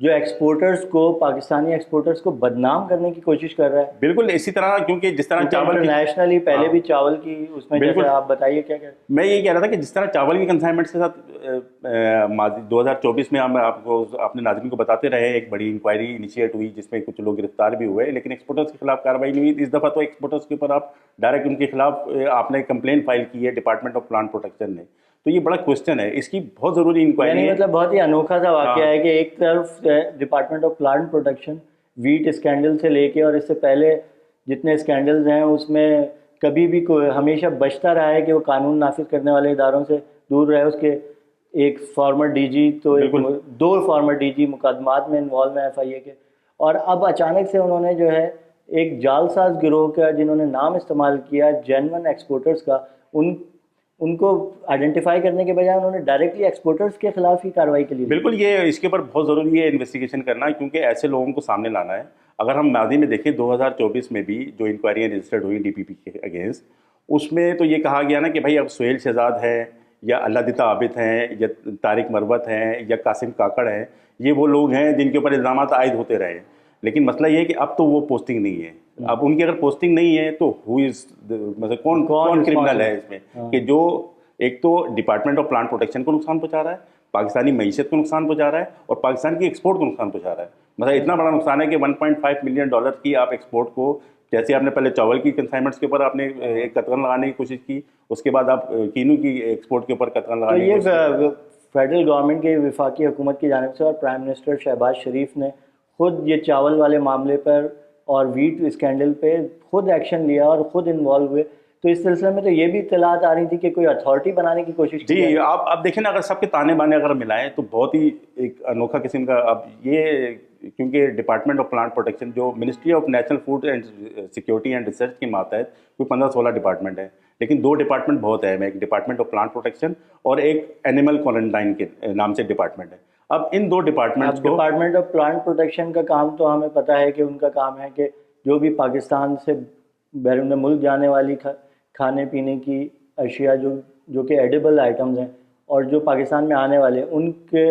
جو ایکسپورٹرز کو, پاکستانی ایکسپورٹرز کو بدنام کرنے کی کوشش کر رہا ہے. بالکل اسی طرح, کیونکہ جس طرح چاول انٹرنیشنلی پہلے بھی چاول کی اس میں, جیسے آپ بتائیے کیا کہتے ہیں. میں یہ کہہ رہا تھا کہ جس طرح چاول کی کنسائنمنٹ کے ساتھ 2024 میں ہم آپ کو اپنے ناظرین کو بتاتے رہے, ایک بڑی انکوائری انیشیٹ ہوئی جس میں کچھ لوگ گرفتار بھی ہوئے, لیکن ایکسپورٹرز کے خلاف کارروائی نہیں ہوئی. اس دفعہ تو ایکسپورٹرز کے اوپر آپ ڈائریکٹ ان کے خلاف آپ نے کمپلین فائل کی ہے ڈپارٹمنٹ آف پلانٹ پروٹیکشن نے. تو یہ بڑا کوشچن ہے, اس کی بہت ضروری انکوائری ہے. مطلب بہت ہی انوکھا سا واقعہ ہے کہ ایک طرف department of plant protection wheat scandal سے لے کے اور اس سے پہلے جتنے اسکینڈلز ہیں اس میں کبھی بھی ہمیشہ بچتا رہا ہے کہ وہ قانون نافذ کرنے والے اداروں سے دور رہے. اس کے ایک فارمر ڈی جی تو 2 فارمر ڈی جی مقدمات میں انوالو ہیں FIA کے, اور اب اچانک سے انہوں نے جو ہے ایک جعل ساز گروہ کا جنہوں نے نام استعمال کیا جینون ایکسپورٹرز کا, ان کو آئیڈینٹیفائی کرنے کے بجائے انہوں نے ڈائریکٹلی ایکسپورٹرز کے خلاف ہی کارروائی کے لیے. بالکل, یہ اس کے اوپر بہت ضروری ہے انویسٹیگیشن کرنا, کیونکہ ایسے لوگوں کو سامنے لانا ہے. اگر ہم ماضی میں دیکھیں 2024 میں بھی جو انکوائریاں رجسٹرڈ ہوئی DPP کے اگینسٹ, اس میں تو یہ کہا گیا نا کہ بھائی اب سہیل شہزاد ہیں یا اللہ دتا عابد ہیں یا طارق مروت ہیں یا قاسم کاکڑ ہیں, یہ وہ لوگ ہیں جن کے اوپر الزامات عائد ہوتے رہے. لیکن مسئلہ یہ ہے کہ اب تو وہ پوسٹنگ نہیں ہے. اب ان کی اگر پوسٹنگ نہیں ہے تو ہو از مطلب کون کرمنل ہے اس میں, کہ جو ایک تو ڈپارٹمنٹ آف پلانٹ پروٹیکشن کو نقصان پہنچا رہا ہے, پاکستانی معیشت کو نقصان پہنچا رہا ہے, اور پاکستان کی ایکسپورٹ کو نقصان پہنچا رہا ہے. مطلب اتنا بڑا نقصان ہے کہ $1.5 ملین کی آپ ایکسپورٹ کو, جیسے آپ نے پہلے چاول کی کنسائنمنٹس کے اوپر آپ نے ایک قطغن لگانے کی کوشش کی, اس کے بعد آپ کینو کی ایکسپورٹ کے اوپر قطغن لگانے کی کوشش کی. فیڈرل گورنمنٹ کی وفاقی حکومت کی جانب سے اور پرائم منسٹر شہباز شریف نے خود یہ چاول والے معاملے پر اور ویٹ اسکینڈل پہ خود ایکشن لیا اور خود انوالو ہوئے. تو اس سلسلے میں تو یہ بھی اطلاعات آ رہی تھی کہ کوئی اتھارٹی بنانے کی کوشش کی. جی, آپ دیکھیں نا, اگر سب کے تانے بانے اگر ملائیں تو بہت ہی ایک انوکھا قسم کا. اب یہ کیونکہ ڈپارٹمنٹ آف پلانٹ پروٹیکشن جو ministry of national food and security and research کے ماتحت کوئی 15-16 ڈپارٹمنٹ ہے, لیکن 2 ڈپارٹمنٹ بہت اہم ہے, ایک ڈپارٹمنٹ آف پلانٹ پروٹیکشن اور ایک اینیمل کوارنٹائن کے نام سے ڈپارٹمنٹ ہے. اب ان 2 ڈپارٹمنٹس کو, ڈپارٹمنٹ آف پلانٹ پروٹیکشن کا کام تو ہمیں پتہ ہے کہ ان کا کام ہے کہ جو بھی پاکستان سے بیرون ملک جانے والی کھانے پینے کی اشیاء جو کہ ایڈیبل آئٹمز ہیں اور جو پاکستان میں آنے والے ان کے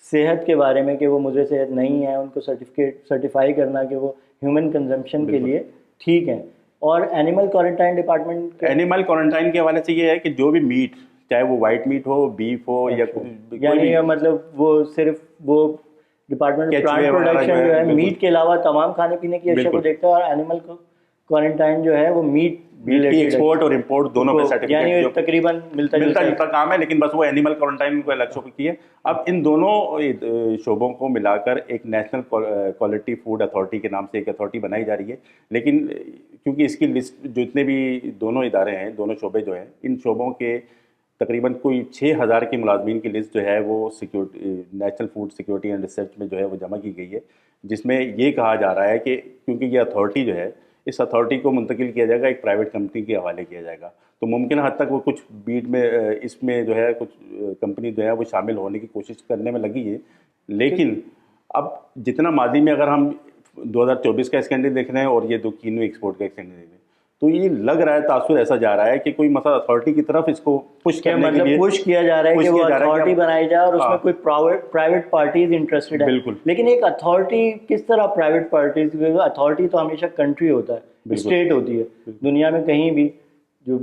صحت کے بارے میں کہ وہ مضر صحت نہیں ہیں, ان کو سرٹیفائی کرنا کہ وہ ہیومن کنزمپشن کے لیے ٹھیک ہیں. اور animal quarantine department, animal quarantine کے حوالے سے یہ ہے کہ جو بھی میٹ, چاہے وہ وائٹ میٹ ہو, بیف ہو یا یعنی مطلب وہ صرف وہ ڈپارٹمنٹ آف پلانٹ پروٹیکشن جو ہے میٹ کے علاوہ تمام کھانے پینے کی اشیاء کو دیکھتا ہے, اور اینیمل کوارنٹائن جو ہے وہ میٹ کی ایکسپورٹ اور امپورٹ دونوں پہ سرٹیفکیٹ, یعنی تقریباً ملتا جلتا کام ہے, لیکن بس وہ اینیمل کوارنٹائن کو الگ شعبے کی ہے. اب ان دونوں شعبوں کو ملا کر ایک نیشنل کوالٹی فوڈ اتھارٹی کے نام سے ایک اتھارٹی بنائی جا رہی ہے. لیکن کیونکہ اس کی لسٹ جتنے بھی دونوں ادارے ہیں, دونوں شعبے جو ہیں, ان شعبوں کے تقریباً کوئی 6,000 کی ملازمین کی لسٹ جو ہے وہ national food security and research میں جو ہے وہ جمع کی گئی ہے, جس میں یہ کہا جا رہا ہے کہ کیونکہ یہ اتھارٹی جو ہے, اس اتھارٹی کو منتقل کیا جائے گا, ایک پرائیویٹ کمپنی کے حوالے کیا جائے گا. تو ممکن حد تک وہ کچھ بیٹ میں اس میں جو ہے کچھ کمپنی جو ہے وہ شامل ہونے کی کوشش کرنے میں لگی ہے. لیکن اب جتنا ماضی میں اگر ہم 2024 کا اسکینڈل دیکھ رہے ہیں اور یہ 2 کینو ایکسپورٹ کا اسکینڈل دیکھ رہے ہیں, تو یہ لگ رہا ہے, تاثر ایسا جا رہا ہے کہ کوئی مسئلہ اتھارٹی کی طرف اس کو پش کرنے کے لیے پش کیا جا رہا ہے کہ وہ اتھارٹی بنائی جائے اور اس میں کوئی پرائیویٹ پارٹیز انٹرسٹڈ ہیں. بالکل, لیکن ایک اتھارٹی کس طرح پرائیویٹ پارٹیز, اتھارٹی تو ہمیشہ کنٹری ہوتا ہے, اسٹیٹ ہوتی ہے. دنیا میں کہیں بھی جو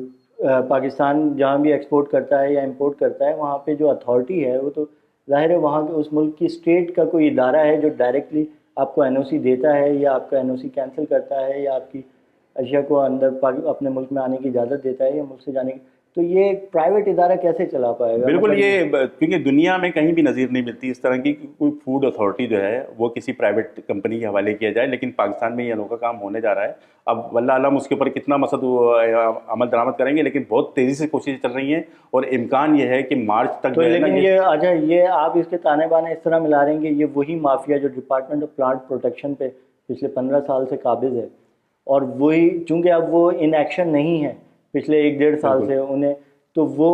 پاکستان جہاں بھی ایکسپورٹ کرتا ہے یا امپورٹ کرتا ہے, وہاں پہ جو اتھارٹی ہے وہ تو ظاہر ہے وہاں کے اس ملک کی اسٹیٹ کا کوئی ادارہ ہے جو ڈائریکٹلی آپ کو NOC دیتا ہے یا آپ کا NOC کینسل کرتا ہے یا آپ کی اشیاء کو اندر اپنے ملک میں آنے کی اجازت دیتا ہے یا ملک سے جانے کی. تو یہ ایک پرائیویٹ ادارہ کیسے چلا پائے گا؟ بالکل, یہ کیونکہ دنیا میں کہیں بھی نظیر نہیں ملتی اس طرح کی کوئی فوڈ اتھارٹی جو ہے وہ کسی پرائیویٹ کمپنی کے حوالے کیا جائے. لیکن پاکستان میں یہ انوکھا کام ہونے جا رہا ہے. اب واللہ عالم اس کے اوپر کتنا مقصد عمل درآمد کریں گے, لیکن بہت تیزی سے کوششیں چل رہی ہیں اور امکان یہ ہے کہ مارچ تک. لیکن یہ اچھا, یہ آپ اس کے تانے بانے اس طرح ملا رہے ہیں کہ یہ وہی مافیا جو ڈپارٹمنٹ آف پلانٹ پروٹیکشن پہ پچھلے 15 سال سے قابض ہے, اور وہی چونکہ اب وہ ان ایکشن نہیں ہے پچھلے 1-1.5 سال سے انہیں, تو وہ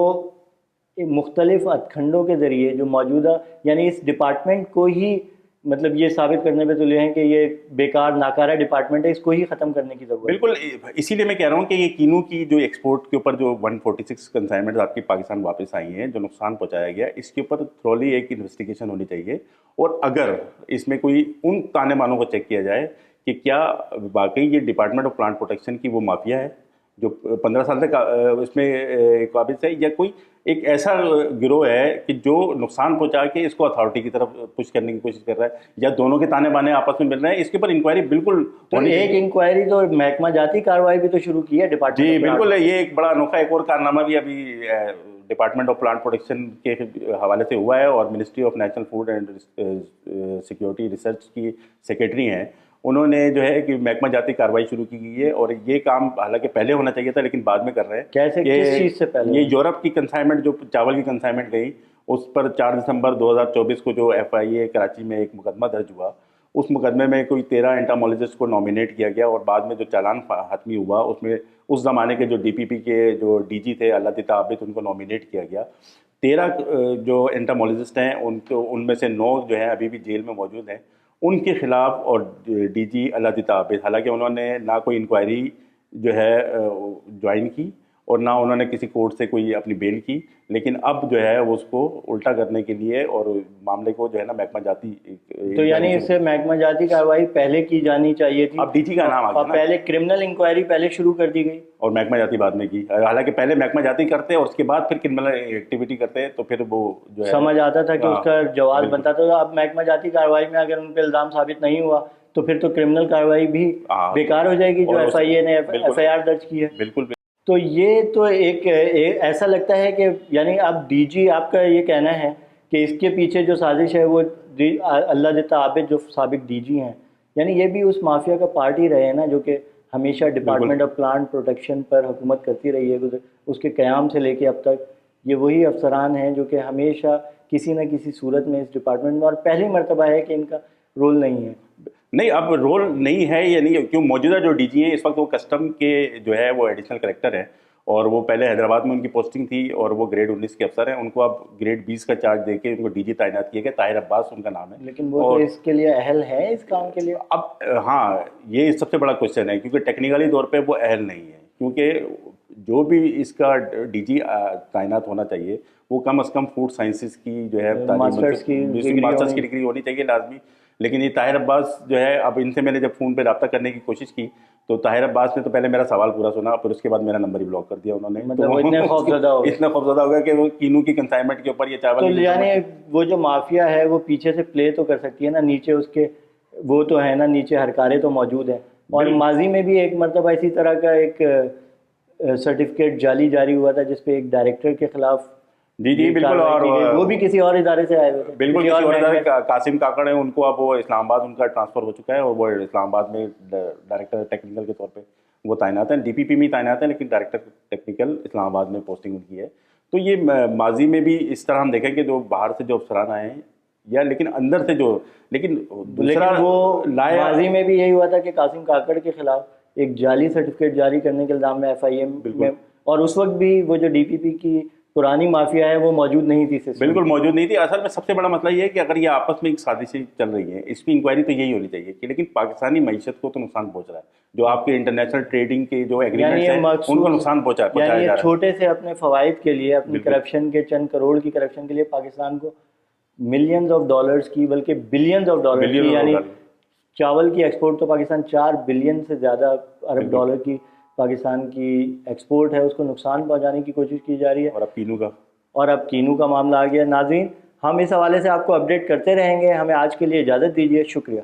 مختلف ادکھنڈوں کے ذریعے جو موجودہ یعنی اس ڈپارٹمنٹ کو ہی مطلب یہ ثابت کرنے پہ تلے ہیں کہ یہ بیکار ناکارہ ڈپارٹمنٹ ہے, اس کو ہی ختم کرنے کی ضرورت ہے. بالکل, اسی لیے میں کہہ رہا ہوں کہ یہ کینو کی جو ایکسپورٹ کے اوپر جو 146 کنسائنمنٹس آپ کی پاکستان واپس آئی ہیں, جو نقصان پہنچایا گیا, اس کے اوپر تھرولی ایک انویسٹیگیشن ہونی چاہیے. اور اگر اس میں کوئی ان تانے بانوں کو چیک کیا جائے کہ کیا واقعی یہ ڈپارٹمنٹ آف پلانٹ پروٹیکشن کی وہ مافیا ہے جو 15 سال سے اس میں قابض ہے, یا کوئی ایک ایسا گروہ ہے کہ جو نقصان پہنچا کے اس کو اتھارٹی کی طرف پش کرنے کی کوشش کر رہا ہے, یا دونوں کے تانے بانے آپس میں مل رہے ہیں. اس کے اوپر انکوائری بالکل ہونی چاہیے. ایک انکوائری تو محکمہ جاتی کارروائی بھی تو شروع کی ہے ڈپارٹمنٹ. جی بالکل, یہ ایک بڑا انوکھا ایک اور کارنامہ بھی ابھی ڈپارٹمنٹ آف پلانٹ پروٹیکشن کے حوالے سے ہوا ہے, اور ministry of national food and security research کی سیکریٹری ہیں, انہوں نے جو ہے کہ محکمہ جاتی کارروائی شروع کی گئی ہے. اور یہ کام حالانکہ پہلے ہونا چاہیے تھا لیکن بعد میں کر رہے ہیں. کیسے, کس چیز سے پہلے؟ یہ یورپ کی کنسائنمنٹ, جو چاول کی کنسائنمنٹ گئی, اس پر 4 دسمبر 2024 کو جو FIA کراچی میں ایک مقدمہ درج ہوا, اس مقدمے میں کوئی 13 انٹامولوجسٹ کو نامینیٹ کیا گیا, اور بعد میں جو چالان حتمی ہوا اس میں اس زمانے کے جو DPP کے جو DG تھے اللہ دتا عابد, ان کو نامینیٹ کیا گیا. 13 جو انٹامولوجسٹ ہیں ان میں سے 9 جو ہیں ابھی بھی جیل میں موجود ہیں. ان کے خلاف اور DG اللہ دتا عابد, حالانکہ انہوں نے نہ کوئی انکوائری جو ہے جوائن کی اور نہ انہوں نے کسی کورٹ سے کوئی اپنی بیل کی, لیکن اب جو ہے وہ اس کو الٹا کرنے کے لیے اور معاملے کو جو ہے نا محکمہ جاتی, تو یعنی اس سے محکمہ جاتی کارروائی پہلے کی جانی چاہیے تھی. اب DG کا نام آ گیا, پہلے کرمنل انکوائری پہلے شروع کر دی گئی اور محکمہ جاتی بعد میں کی. حالانکہ پہلے محکمہ جاتی کرتے اور اس کے بعد پھر کرمنل ایکٹیویٹی کرتے, تو پھر وہ جو ہے سمجھ آتا تھا کہ اس کا جواز بنتا تھا. اب محکمہ جاتی کارروائی میں اگر ان پہ الزام ثابت نہیں ہوا تو پھر تو کرمنل کارروائی بھی بیکار ہو جائے گی جو FIA نے FIR درج کی ہے. بالکل. تو یہ تو ایک ایسا لگتا ہے کہ یعنی اب DG آپ کا یہ کہنا ہے کہ اس کے پیچھے جو سازش ہے وہ اللہ دتا عابد جو سابق DG ہیں, یعنی یہ بھی اس مافیا کا پارٹ ہی رہے ہیں نا, جو کہ ہمیشہ ڈپارٹمنٹ آف پلانٹ پروٹیکشن پر حکومت کرتی رہی ہے اس کے قیام سے لے کے اب تک. یہ وہی افسران ہیں جو کہ ہمیشہ کسی نہ کسی صورت میں اس ڈپارٹمنٹ میں, اور پہلی مرتبہ ہے کہ ان کا رول نہیں ہے. نہیں, اب رول نہیں ہے یا نہیں, کیوں موجودہ جو DG ہیں اس وقت وہ کسٹم کے جو ہے وہ ایڈیشنل کلیکٹر ہیں, اور وہ پہلے حیدرآباد میں ان کی پوسٹنگ تھی, اور وہ گریڈ 19 کے افسر ہیں. ان کو اب گریڈ 20 کا چارج دے کے ان کو DG تعینات کیا گیا. طاہر عباس ان کا نام ہے. لیکن وہ تو اس کے لیے اہل ہے اس کام کے لیے. اب ہاں, یہ سب سے بڑا کوشچن ہے, کیونکہ ٹیکنیکلی طور پہ وہ اہل نہیں ہے, کیونکہ جو بھی اس کا DG تعینات ہونا چاہیے وہ کم از کم فوڈ سائنسز کی جو ہے ماسٹرز کی ڈگری ہونی چاہیے لازمی. لیکن یہ طاہر عباس جو ہے, اب ان سے میں نے جب فون پہ رابطہ کرنے کی کوشش کی تو طاہر عباس نے تو پہلے میرا سوال پورا سنا, پھر اس کے بعد میرا نمبر ہی بلاک کر دیا انہوں نے. مطلب اتنے خوفزدہ ہو گیا کہ وہ کینو کی کنسائنمنٹ کے اوپر یہ چاول, تو یعنی وہ جو مافیا ہے وہ پیچھے سے پلے تو کر سکتی ہے نا, نیچے اس کے وہ تو ہے نا, نیچے ہرکارے تو موجود ہیں. اور ماضی میں بھی ایک مرتبہ اسی طرح کا ایک سرٹیفکیٹ جعلی جاری ہوا تھا جس پہ ایک ڈائریکٹر کے خلاف. جی بالکل, اور وہ بھی کسی اور ادارے سے آئے ہوئے تھے. بالکل, کسی اور ادارے, قاسم کاکڑ ہیں, ان کو اب وہ اسلام آباد ان کا ٹرانسفر ہو چکا ہے, اور وہ اسلام آباد میں ڈائریکٹر ٹیکنیکل کے طور پہ وہ تعینات ہیں. DPP میں تعینات ہیں, لیکن ڈائریکٹر ٹیکنیکل اسلام آباد میں پوسٹنگ ان کی ہے. تو یہ ماضی میں بھی اس طرح ہم دیکھیں کہ جو باہر سے جو افسران آئے ہیں, یا لیکن اندر سے جو, لیکن وہ ماضی میں بھی یہی ہوا تھا کہ قاسم کاکڑ کے خلاف ایک جعلی سرٹیفکیٹ جاری کرنے کے الزام میں FIA میں, اور اس وقت بھی وہ جو DPP کی پرانی مافیا ہے وہ موجود نہیں تھی. بالکل موجود نہیں تھی. اصل میں سب سے بڑا مسئلہ یہ ہے کہ اگر یہ آپس میں ایک سازشیں چل رہی ہیں, اس کی انکوائری تو یہی ہونی چاہیے کہ, لیکن پاکستانی معیشت کو تو نقصان پہنچ رہا ہے, جو آپ کے انٹرنیشنل ٹریڈنگ کے جو ایگریمنٹس ہیں ان کو نقصان پہنچایا جا رہا ہے. چھوٹے سے اپنے فوائد کے لیے, اپنی کرپشن کے چند کروڑ کی کرپشن کے لیے پاکستان کو ملینز آف ڈالرز کی, بلکہ بلینز آف ڈالرز کی, یعنی چاول کی ایکسپورٹ تو پاکستان 4 بلین سے زیادہ ارب ڈالر کی پاکستان کی ایکسپورٹ ہے, اس کو نقصان پہنچانے کی کوشش کی جا رہی ہے. اور اب کینو کا معاملہ آ گیا. ناظرین, ہم اس حوالے سے آپ کو اپڈیٹ کرتے رہیں گے. ہمیں آج کے لیے اجازت دیجیے. شکریہ.